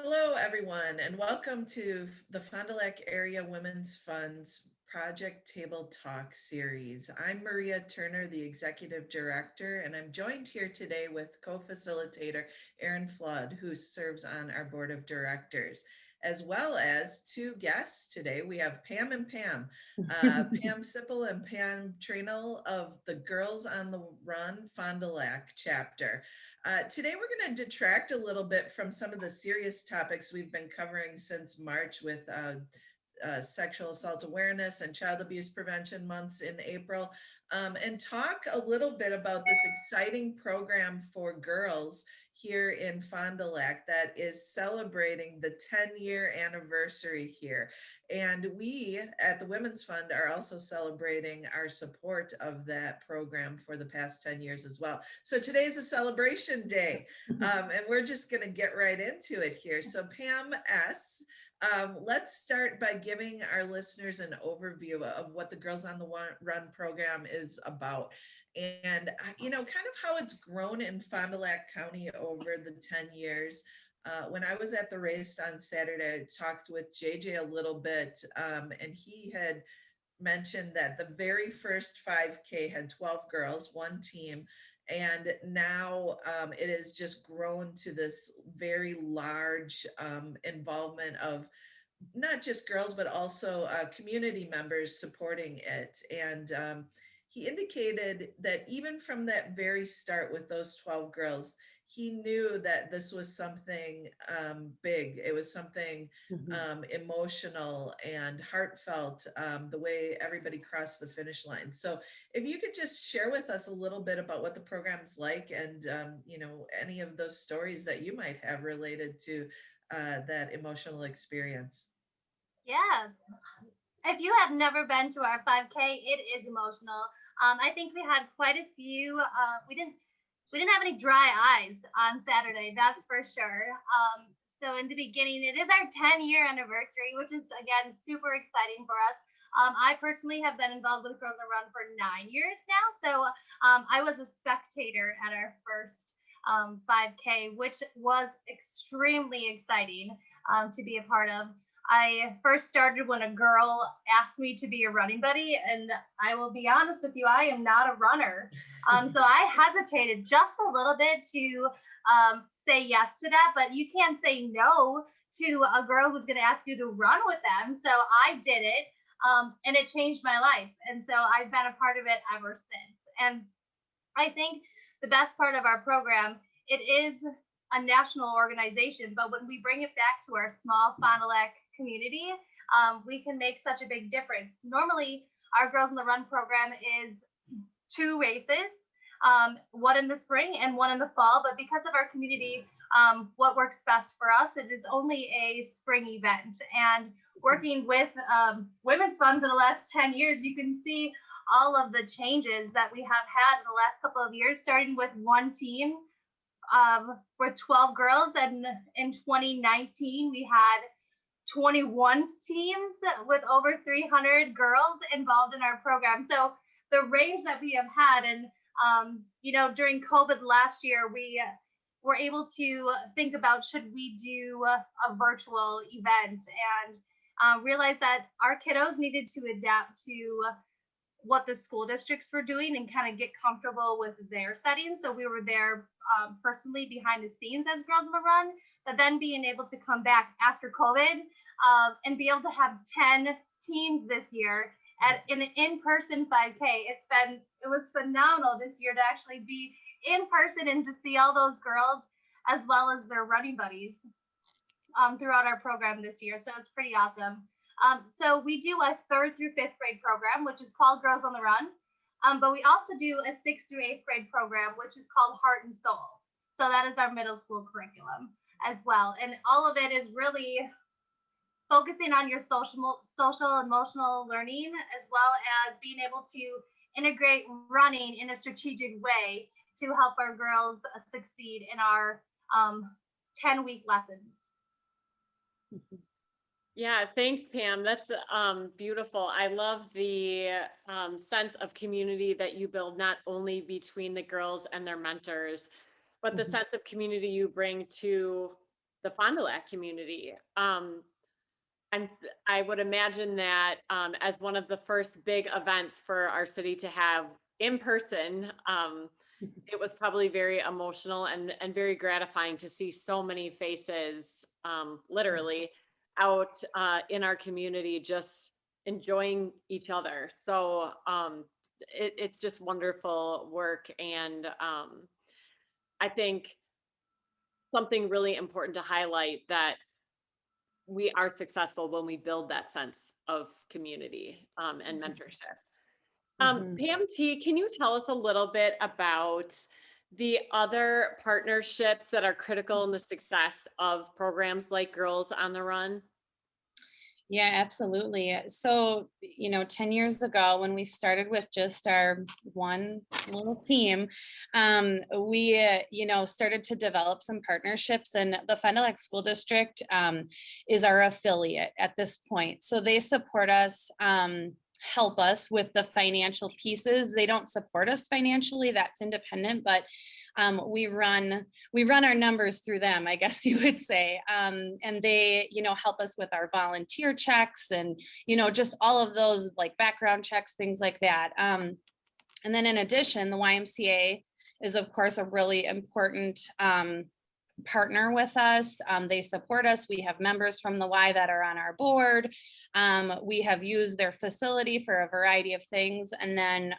Hello, everyone, and welcome to the Fond du Lac Area Women's Fund's Project Table Talk series. I'm Maria Turner, the Executive Director, and I'm joined here today with co-facilitator Erin Flood, who serves on our Board of Directors, as well as two guests today. We have Pam and Pam, Pam Sippel and Pam Tranel of the Girls on the Run Fond du Lac chapter. Today, we're going to detract a little bit from some of the serious topics we've been covering since March with sexual assault awareness and child abuse prevention months in April, and talk a little bit about this exciting program for girls here in Fond du Lac that is celebrating the 10-year anniversary here. And we at the Women's Fund are also celebrating our support of that program for the past 10 years as well. So today's a celebration day, and we're just going to get right into it here. So Pam S., let's start by giving our listeners an overview of what the Girls on the Run program is about. And, kind of how it's grown in Fond du Lac County over the 10 years. When I was at the race on Saturday, I talked with JJ a little bit, and he had mentioned that the very first 5K had 12 girls, one team, and now it has just grown to this very large involvement of not just girls, but also community members supporting it. And he indicated that even from that very start with those 12 girls, he knew that this was something big. It was something emotional and heartfelt, the way everybody crossed the finish line. So if you could just share with us a little bit about what the program's like and, any of those stories that you might have related to that emotional experience. Yeah. If you have never been to our 5K, it is emotional. I think we had quite a few. We didn't have any dry eyes on Saturday, that's for sure. So in the beginning, it is our 10-year anniversary, which is again super exciting for us. I personally have been involved with Girls on the Run for 9 years now, so I was a spectator at our first 5K, which was extremely exciting to be a part of. I first started when a girl asked me to be a running buddy, and I will be honest with you, I am not a runner. So I hesitated just a little bit to say yes to that, but you can't say no to a girl who's going to ask you to run with them. So I did it, and it changed my life. And so I've been a part of it ever since. And I think the best part of our program, it is a national organization, but when we bring it back to our small Fond du Lac community, we can make such a big difference. Normally, our Girls on the Run program is two races, one in the spring and one in the fall. But because of our community, what works best for us, it is only a spring event. And working with Women's Fund for the last 10 years, you can see all of the changes that we have had in the last couple of years, starting with one team with 12 girls. And in 2019, we had 21 teams with over 300 girls involved in our program. So the range that we have had, and during COVID last year, we were able to think about, should we do a virtual event, and realize that our kiddos needed to adapt to what the school districts were doing and kind of get comfortable with their settings. So we were there personally behind the scenes as Girls on the Run, but then being able to come back after COVID and be able to have 10 teams this year at an in-person 5K. It was phenomenal this year to actually be in person and to see all those girls as well as their running buddies throughout our program this year. So it's pretty awesome. So we do a 3rd through 5th grade program, which is called Girls on the Run. But we also do a 6th through 8th grade program, which is called Heart and Soul. So that is our middle school curriculum as well. And all of it is really focusing on your social, emotional learning, as well as being able to integrate running in a strategic way to help our girls succeed in our 10-week lessons. Yeah, thanks, Pam. That's beautiful. I love the sense of community that you build, not only between the girls and their mentors, but the sense of community you bring to the Fond du Lac community. And I would imagine that as one of the first big events for our city to have in person, it was probably very emotional and very gratifying to see so many faces, literally out in our community, just enjoying each other. So it's just wonderful work. And I think something really important to highlight that we are successful when we build that sense of community and mentorship. Pam T, can you tell us a little bit about the other partnerships that are critical in the success of programs like Girls on the Run? Yeah, absolutely. So, 10 years ago, when we started with just our one little team, we, started to develop some partnerships, and the Fond du Lac School District is our affiliate at this point. So they support us. Help us with the financial pieces. They don't support us financially, that's independent, but we run our numbers through them, I guess you would say. And they, help us with our volunteer checks and, just all of those like background checks, things like that. And then in addition, the YMCA is of course a really important partner with us. They support us. We have members from the Y that are on our board. We have used their facility for a variety of things. And then,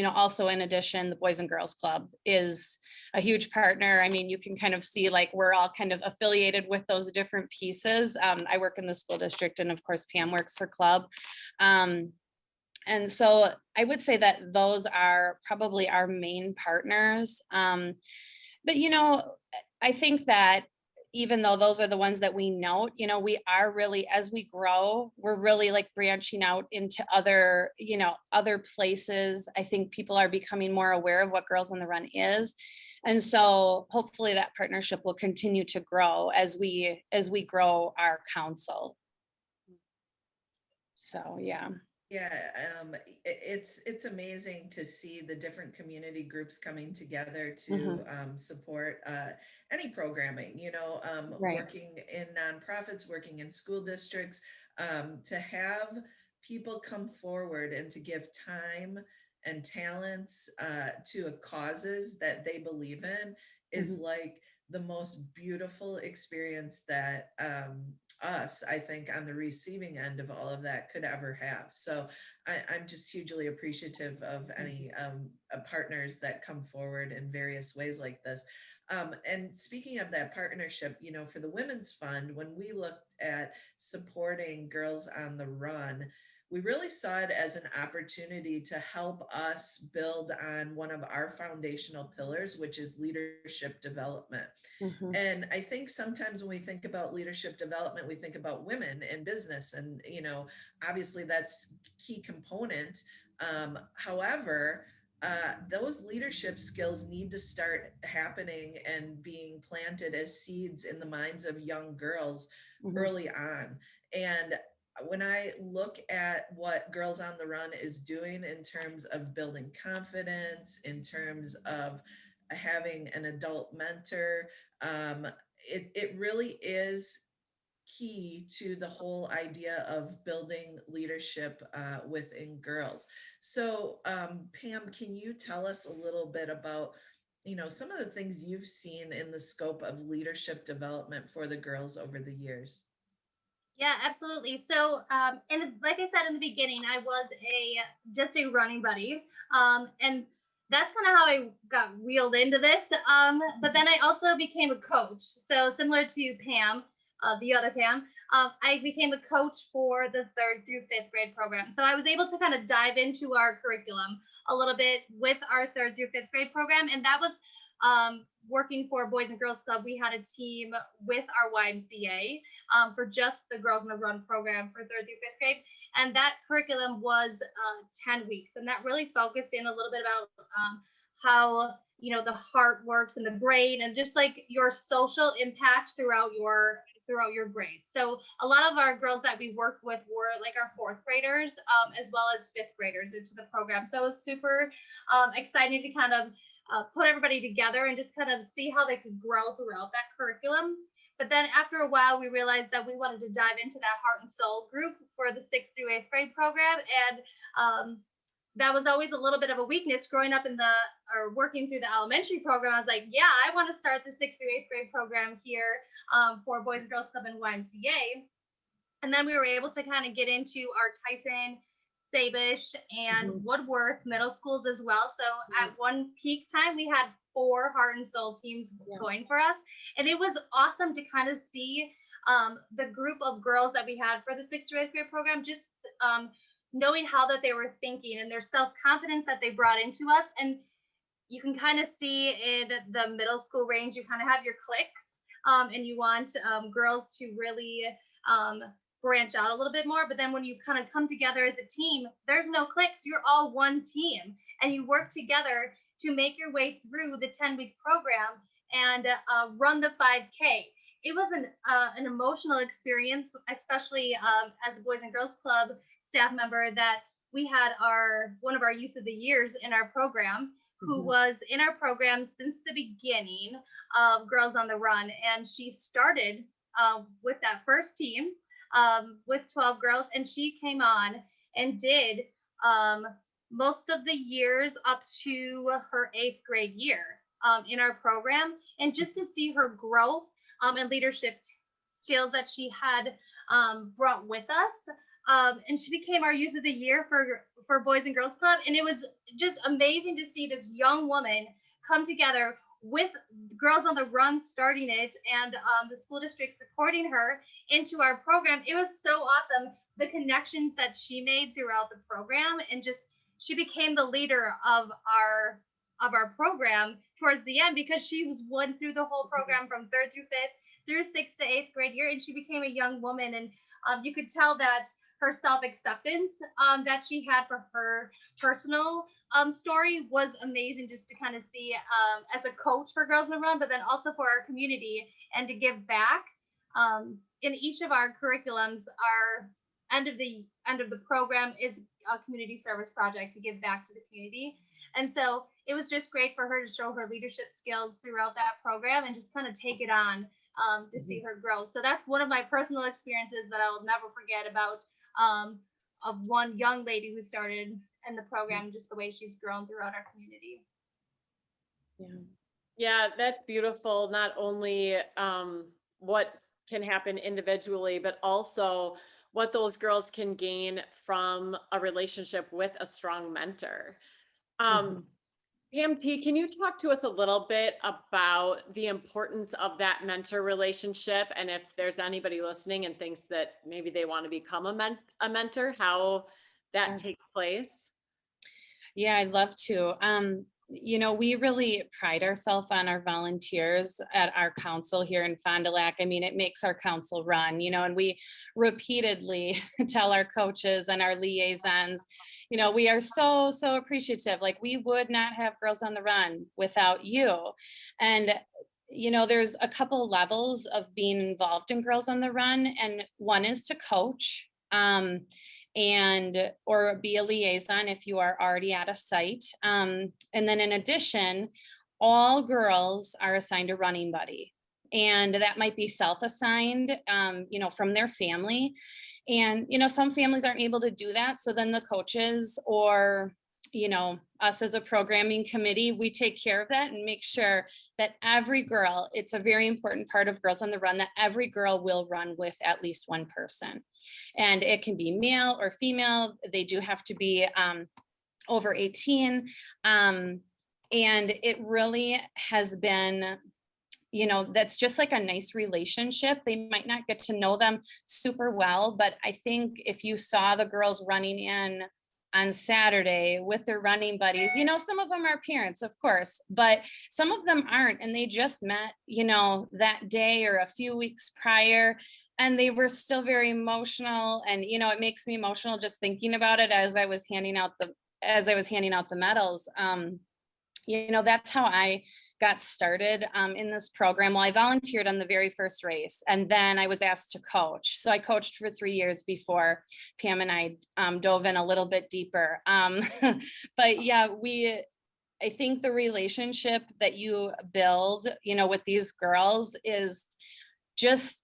also in addition, the Boys and Girls Club is a huge partner. I mean, you can kind of see like we're all kind of affiliated with those different pieces. I work in the school district, and of course, Pam works for Club. And so I would say that those are probably our main partners. But, I think that even though those are the ones that we note, we are really, as we grow, we're really like branching out into other, other places. I think people are becoming more aware of what Girls on the Run is. And so hopefully that partnership will continue to grow as we grow our council. So, yeah. Yeah, it's amazing to see the different community groups coming together to support any programming, Right. working in nonprofits, working in school districts, to have people come forward and to give time and talents to causes that they believe in is like the most beautiful experience that us, I think, on the receiving end of all of that could ever have. So I'm just hugely appreciative of any partners that come forward in various ways like this. And speaking of that partnership, for the Women's Fund, when we looked at supporting Girls on the Run, we really saw it as an opportunity to help us build on one of our foundational pillars, which is leadership development. And I think sometimes when we think about leadership development, we think about women in business, and obviously that's a key component. However, those leadership skills need to start happening and being planted as seeds in the minds of young girls early on. And when I look at what Girls on the Run is doing in terms of building confidence, in terms of having an adult mentor, it really is key to the whole idea of building leadership within girls. So, Pam, can you tell us a little bit about, some of the things you've seen in the scope of leadership development for the girls over the years? Yeah, absolutely. So, and like I said in the beginning, I was just a running buddy, and that's kind of how I got reeled into this. But then I also became a coach. So similar to Pam, the other Pam, I became a coach for the 3rd through 5th grade program. So I was able to kind of dive into our curriculum a little bit with our 3rd through 5th grade program, and that was working for Boys and Girls Club. We had a team with our YMCA for just the Girls on the Run program for 3rd through 5th grade. And that curriculum was 10 weeks. And that really focused in a little bit about how, the heart works and the brain, and just like your social impact throughout your grades. So a lot of our girls that we worked with were like our 4th graders, as well as 5th graders into the program. So it was super exciting to kind of put everybody together and just kind of see how they could grow throughout that curriculum. But then after a while, we realized that we wanted to dive into that heart and soul group for the 6th through 8th grade program. And that was always a little bit of a weakness growing up or working through the elementary program. I was like, yeah, I want to start the 6th through 8th grade program here for Boys and Girls Club and YMCA. And then we were able to kind of get into our Tyson, Sabish, and Woodworth middle schools as well. So at one peak time, we had 4 heart and soul teams going for us. And it was awesome to kind of see the group of girls that we had for the 6th through 8th grade program, just knowing how that they were thinking and their self-confidence that they brought into us. And you can kind of see in the middle school range, you kind of have your cliques and you want girls to really branch out a little bit more. But then when you kind of come together as a team, there's no cliques. You're all one team and you work together to make your way through the 10-week program and run the 5K. It was an emotional experience, especially as a Boys and Girls Club staff member, that we had one of our Youth of the Years in our program, who was in our program since the beginning of Girls on the Run. And she started with that first team with 12 girls, and she came on and did most of the years up to her 8th grade year in our program. And just to see her growth and leadership skills that she had brought with us. And she became our Youth of the Year for Boys and Girls Club. And it was just amazing to see this young woman come together with Girls on the Run starting it and the school district supporting her into our program. It was so awesome, the connections that she made throughout the program, and just she became the leader of our program towards the end, because she went through the whole program from 3rd through 5th through 6th to 8th grade year, and she became a young woman. And you could tell that her self-acceptance that she had for her personal story was amazing, just to kind of see as a coach for Girls on the Run, but then also for our community and to give back. In each of our curriculums, our end of the program is a community service project to give back to the community. And so it was just great for her to show her leadership skills throughout that program and just kind of take it on to see her grow. So that's one of my personal experiences that I'll never forget about of one young lady who started in the program, just the way she's grown throughout our community. Yeah, that's beautiful. Not only what can happen individually, but also what those girls can gain from a relationship with a strong mentor. Pam T, can you talk to us a little bit about the importance of that mentor relationship? And if there's anybody listening and thinks that maybe they want to become a mentor, how that takes place? Yeah, I'd love to. We really pride ourselves on our volunteers at our council here in Fond du Lac. I mean, it makes our council run, and we repeatedly tell our coaches and our liaisons, we are so, so appreciative. Like, we would not have Girls on the Run without you. And there's a couple levels of being involved in Girls on the Run, and one is to coach. Or be a liaison if you are already at a site. And then in addition, all girls are assigned a running buddy. And that might be self-assigned, from their family. And, some families aren't able to do that. So then the coaches or, us as a programming committee, we take care of that and make sure that every girl, it's a very important part of Girls on the Run, that every girl will run with at least one person. And it can be male or female. They do have to be over 18. And it really has been, that's just like a nice relationship. They might not get to know them super well, but I think if you saw the girls running in on Saturday with their running buddies, some of them are parents, of course, but some of them aren't. And they just met, that day or a few weeks prior, and they were still very emotional. And, it makes me emotional just thinking about it as I was handing out the medals. That's how I got started in this program. Well, I volunteered on the very first race, and then I was asked to coach. So I coached for 3 years before Pam and I dove in a little bit deeper. But yeah, I think the relationship that you build, with these girls is just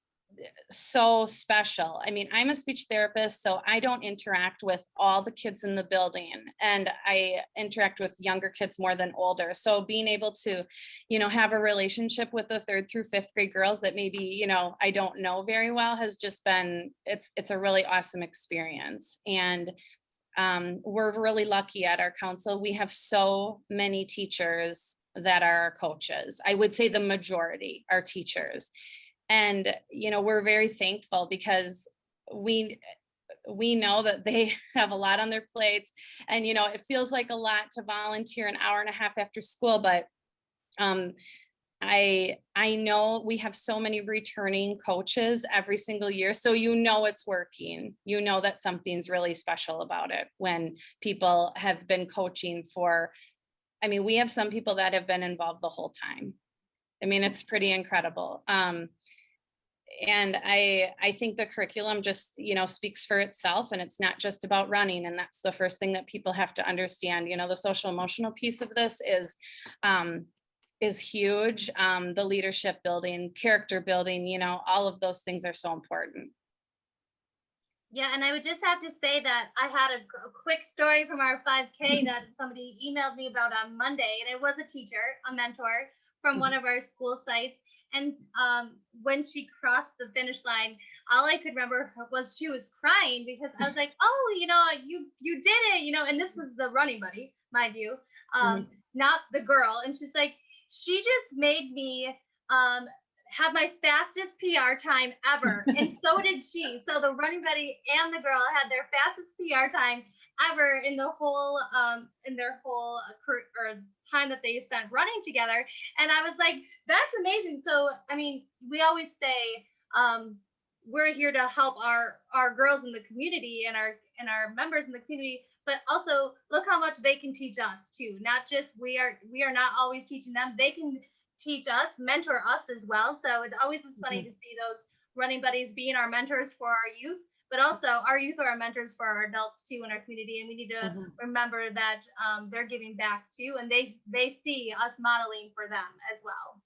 so special. I mean, I'm a speech therapist, so I don't interact with all the kids in the building, and I interact with younger kids more than older. So being able to, have a relationship with the 3rd through 5th grade girls that maybe, I don't know very well has just been, it's a really awesome experience. And we're really lucky at our council. We have so many teachers that are our coaches. I would say the majority are teachers. And, we're very thankful because we know that they have a lot on their plates, and, it feels like a lot to volunteer an hour and a half after school, but I know we have so many returning coaches every single year. So, it's working, that something's really special about it when people have been coaching we have some people that have been involved the whole time. I mean, it's pretty incredible. And I think the curriculum just, speaks for itself, and it's not just about running. And that's the first thing that people have to understand. The social emotional piece of this is huge. The leadership building, character building, all of those things are so important. Yeah, and I would just have to say that I had a quick story from our 5K that somebody emailed me about on Monday, and it was a teacher, a mentor from one of our school sites. And when she crossed the finish line, all I could remember was she was crying, because I was like, oh, you did it, and this was the running buddy, mind you, not the girl. And she's like, she just made me have my fastest PR time ever. And so did she. So the running buddy and the girl had their fastest PR time ever in the whole in their whole time that they spent running together. And I was like, that's amazing. So we always say we're here to help our girls in the community and our members in the community, but also look how much they can teach us too. Not just we are not always teaching them, they can teach us, mentor us as well. So it always is funny to see those running buddies being our mentors for our youth, but also our youth are our mentors for our adults too in our community. And we need to remember that they're giving back too, and they see us modeling for them as well.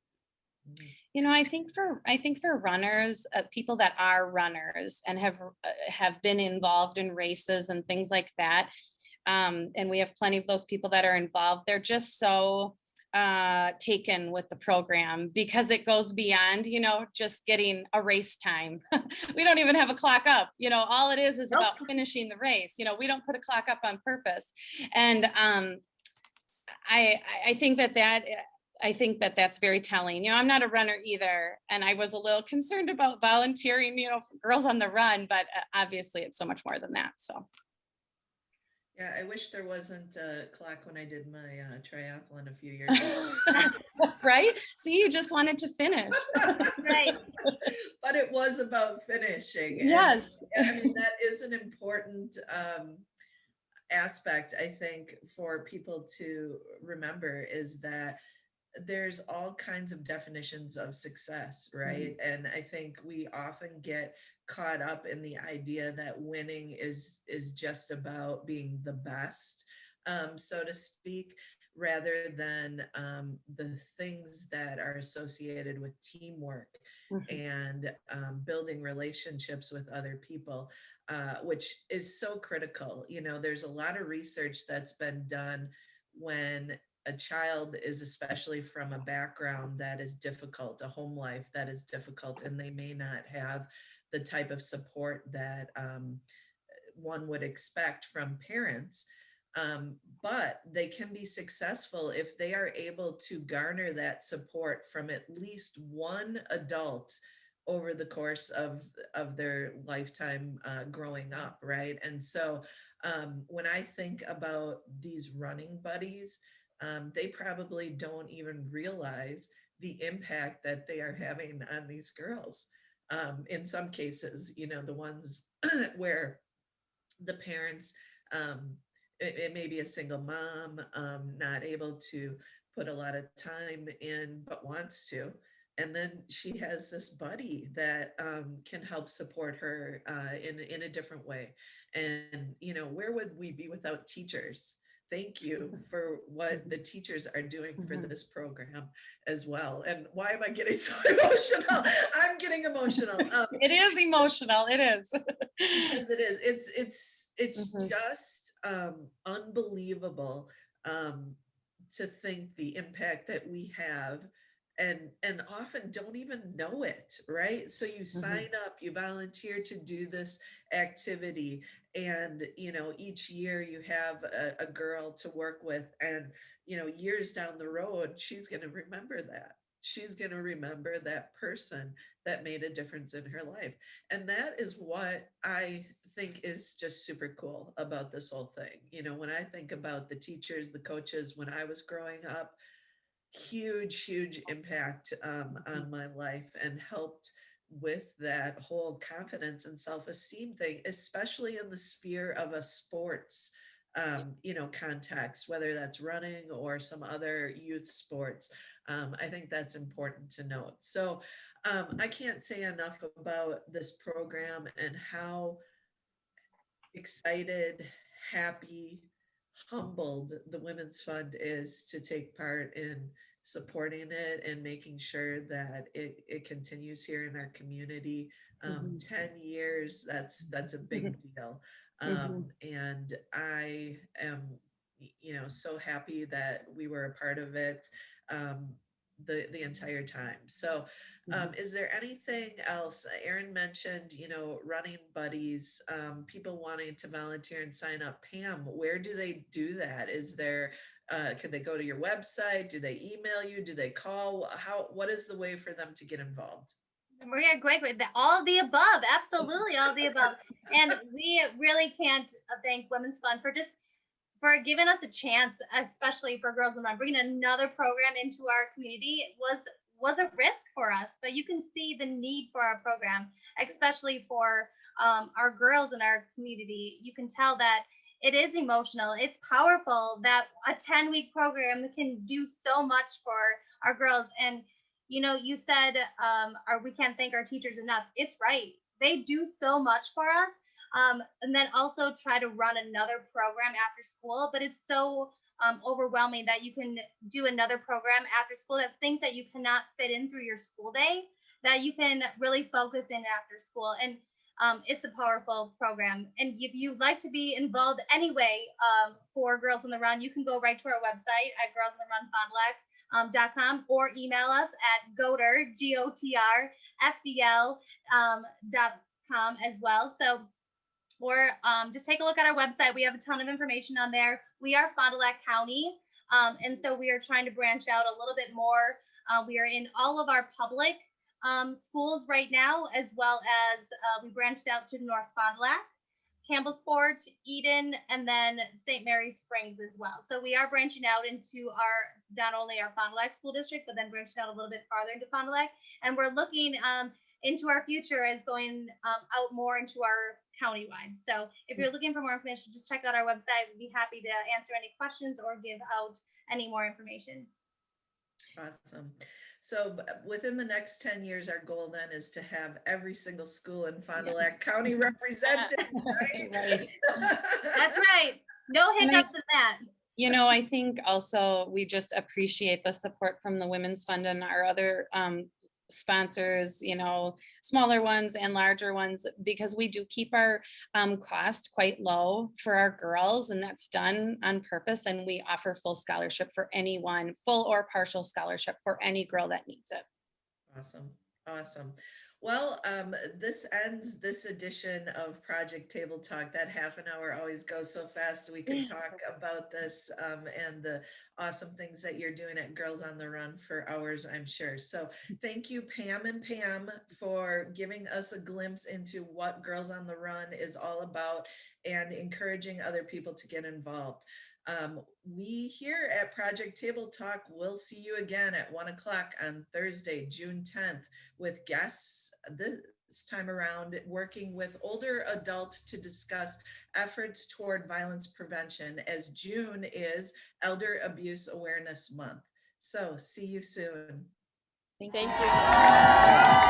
I think for runners, people that are runners and have been involved in races and things like that, and we have plenty of those people that are involved, they're just so taken with the program, because it goes beyond, just getting a race time. We don't even have a clock up, all it is about finishing the race. We don't put a clock up on purpose. And I think that's very telling. I'm not a runner either, and I was a little concerned about volunteering, for Girls on the Run, but obviously it's so much more than that. So. Yeah, I wish there wasn't a clock when I did my triathlon a few years ago. Right? See, you just wanted to finish. Right. But it was about finishing. Yes. And that is an important aspect, I think, for people to remember, is that there's all kinds of definitions of success, right? And I think we often get caught up in the idea that winning is just about being the best, so to speak, rather than the things that are associated with teamwork and building relationships with other people, which is so critical. There's a lot of research that's been done when a child is, especially from a background that is difficult, a home life that is difficult, and they may not have the type of support that one would expect from parents. But they can be successful if they are able to garner that support from at least one adult over the course of their lifetime growing up, right? And so when I think about these running buddies, they probably don't even realize the impact that they are having on these girls. In some cases, the ones where the parents, it may be a single mom, not able to put a lot of time in, but wants to. And then she has this buddy that can help support her in a different way. And, where would we be without teachers? thank you for what the teachers are doing for this program as well. And why am I getting so emotional? I'm getting emotional. It is emotional. It is. Because it is. It's Mhm. just unbelievable to think the impact that we have and often don't even know it, right? So you sign up, you volunteer to do this activity, and each year you have a girl to work with, and years down the road she's going to remember that. She's going to remember that person that made a difference in her life. And that is what I think is just super cool about this whole thing. When I think about the teachers, the coaches, when I was growing up, huge impact on my life, and helped with that whole confidence and self-esteem thing, especially in the sphere of a sports context, whether that's running or some other youth sports. I think that's important to note. So I can't say enough about this program and how excited, happy, humbled the Women's Fund is to take part in supporting it and making sure that it continues here in our community. 10 years, that's a big deal. And I am, so happy that we were a part of it the entire time. So is there anything else? Erin mentioned, running buddies, people wanting to volunteer and sign up. Pam, where do they do that? Is there, could they go to your website? Do they email you? Do they call? What is the way for them to get involved? Maria, great. All of the above. Absolutely. All of the above. And we really can't thank Women's Fund for giving us a chance, especially for Girls in the Run. Bringing another program into our community was a risk for us, but you can see the need for our program, especially for our girls in our community. You can tell that it is emotional. It's powerful that a 10-week program can do so much for our girls. And you said we can't thank our teachers enough. It's right. They do so much for us. And then also try to run another program after school, but it's so overwhelming that you can do another program after school, that things that you cannot fit in through your school day, that you can really focus in after school. And it's a powerful program. And if you'd like to be involved anyway for Girls on the Run, you can go right to our website at girlsontheRunFondLac.com or email us at GOTR, GOTR, FDL.com as well. So or just take a look at our website. We have a ton of information on there. We are Fond du Lac County, and so we are trying to branch out a little bit more. We are in all of our public schools right now, as well as we branched out to North Fond du Lac, Campbellsport, Eden, and then St. Mary's Springs as well. So we are branching out into not only our Fond du Lac school district, but then branching out a little bit farther into Fond du Lac. And we're looking into our future as going out more into our countywide. So if you're looking for more information, just check out our website. We'd be happy to answer any questions or give out any more information. Awesome. So within the next 10 years, our goal then is to have every single school in Fond du Lac County represented. Right? Right. That's right. No hiccups in that. I think also we just appreciate the support from the Women's Fund and our other sponsors, smaller ones and larger ones, because we do keep our cost quite low for our girls, and that's done on purpose. And we offer full scholarship for anyone, full or partial scholarship for any girl that needs it. Awesome. Well, this ends this edition of Project Table Talk. That half an hour always goes so fast. We could talk about this and the awesome things that you're doing at Girls on the Run for hours, I'm sure. So thank you, Pam and Pam, for giving us a glimpse into what Girls on the Run is all about and encouraging other people to get involved. We here at Project Table Talk will see you again at 1 o'clock on Thursday, June 10th, with guests this time around working with older adults to discuss efforts toward violence prevention, as June is Elder Abuse Awareness Month. So see you soon. Thank you.